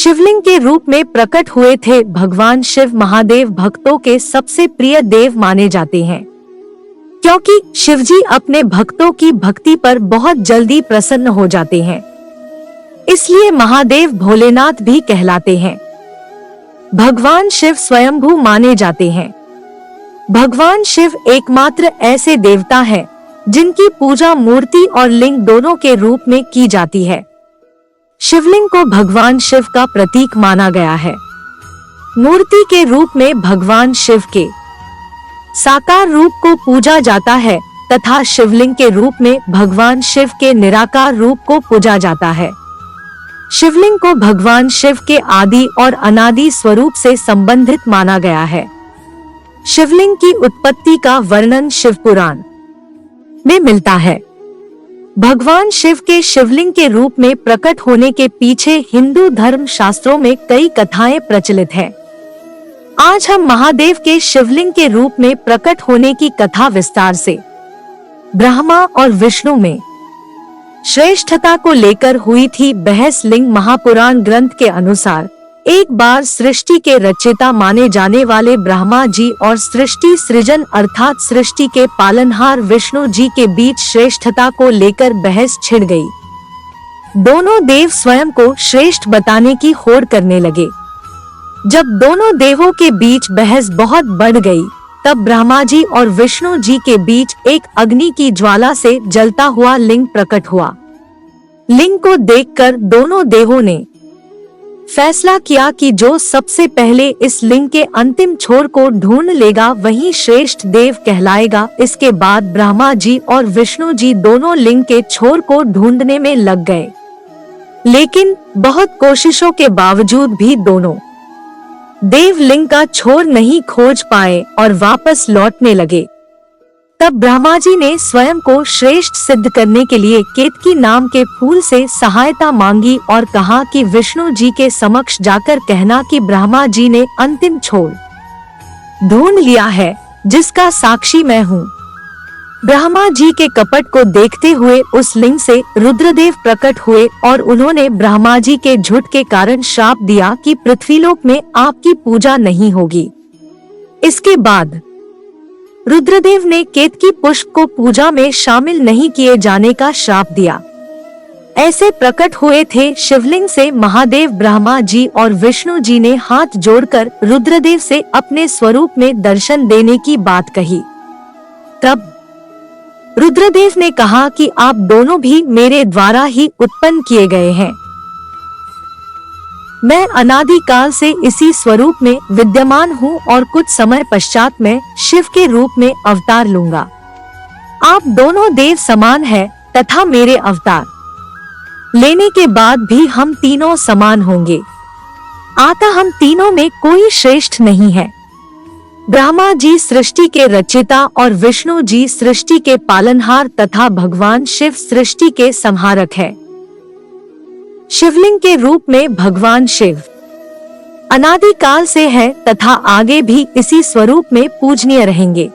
शिवलिंग के रूप में प्रकट हुए थे भगवान शिव महादेव भक्तों के सबसे प्रिय देव माने जाते हैं, क्योंकि शिवजी अपने भक्तों की भक्ति पर बहुत जल्दी प्रसन्न हो जाते हैं। इसलिए महादेव भोलेनाथ भी कहलाते हैं। भगवान शिव स्वयंभू माने जाते हैं। भगवान शिव एकमात्र ऐसे देवता हैं जिनकी पूजा मूर्ति और लिंग दोनों के रूप में की जाती है। शिवलिंग को भगवान शिव का प्रतीक माना गया है। मूर्ति के रूप में भगवान शिव के साकार रूप को पूजा जाता है तथा शिवलिंग के रूप में भगवान शिव के निराकार रूप को पूजा जाता है। शिवलिंग को भगवान शिव के आदि और अनादि स्वरूप से संबंधित माना गया है। शिवलिंग की उत्पत्ति का वर्णन शिव पुराण में मिलता है। भगवान शिव के शिवलिंग के रूप में प्रकट होने के पीछे हिंदू धर्म शास्त्रों में कई कथाएं प्रचलित हैं। आज हम महादेव के शिवलिंग के रूप में प्रकट होने की कथा विस्तार से ब्रह्मा और विष्णु में श्रेष्ठता को लेकर हुई थी बहस। लिंग महापुराण ग्रंथ के अनुसार एक बार सृष्टि के रचयिता माने जाने वाले ब्रह्मा जी और सृष्टि सृजन अर्थात सृष्टि के पालनहार विष्णु जी के बीच श्रेष्ठता को लेकर बहस छिड़ गई। दोनों देव स्वयं को श्रेष्ठ बताने की होड़ करने लगे। जब दोनों देवों के बीच बहस बहुत बढ़ गई, तब ब्रह्मा जी और विष्णु जी के बीच एक अग्नि की ज्वाला से जलता हुआ लिंग प्रकट हुआ। लिंग को देखकर दोनों देवों ने फैसला किया कि जो सबसे पहले इस लिंग के अंतिम छोर को ढूंढ लेगा वही श्रेष्ठ देव कहलाएगा। इसके बाद ब्रह्मा जी और विष्णु जी दोनों लिंग के छोर को ढूंढने में लग गए, लेकिन बहुत कोशिशों के बावजूद भी दोनों देव लिंग का छोर नहीं खोज पाए और वापस लौटने लगे। तब ब्रह्मा जी ने स्वयं को श्रेष्ठ सिद्ध करने के लिए केतकी नाम के फूल से सहायता मांगी और कहा कि विष्णु जी के समक्ष जाकर कहना कि ब्रह्मा जी ने अंतिम छोर ढूंढ लिया है, जिसका साक्षी मैं हूँ। ब्रह्मा जी के कपट को देखते हुए उस लिंग से रुद्रदेव प्रकट हुए और उन्होंने ब्रह्मा जी के झूठ के कारण श्राप दिया कि पृथ्वीलोक में आपकी पूजा नहीं होगी। इसके बाद रुद्रदेव ने केतकी पुष्प को पूजा में शामिल नहीं किए जाने का श्राप दिया। ऐसे प्रकट हुए थे शिवलिंग से महादेव। ब्रह्मा जी और विष्णु जी ने हाथ जोड़कर रुद्रदेव से अपने स्वरूप में दर्शन देने की बात कही। तब रुद्रदेव ने कहा कि आप दोनों भी मेरे द्वारा ही उत्पन्न किए गए हैं। मैं अनादि काल से इसी स्वरूप में विद्यमान हूँ और कुछ समय पश्चात मैं शिव के रूप में अवतार लूंगा। आप दोनों देव समान हैं तथा मेरे अवतार लेने के बाद भी हम तीनों समान होंगे। अतः हम तीनों में कोई श्रेष्ठ नहीं है। ब्रह्मा जी सृष्टि के रचयिता और विष्णु जी सृष्टि के पालनहार तथा भगवान शिव सृष्टि के संहारक है। शिवलिंग के रूप में भगवान शिव अनादि काल से है तथा आगे भी इसी स्वरूप में पूजनीय रहेंगे।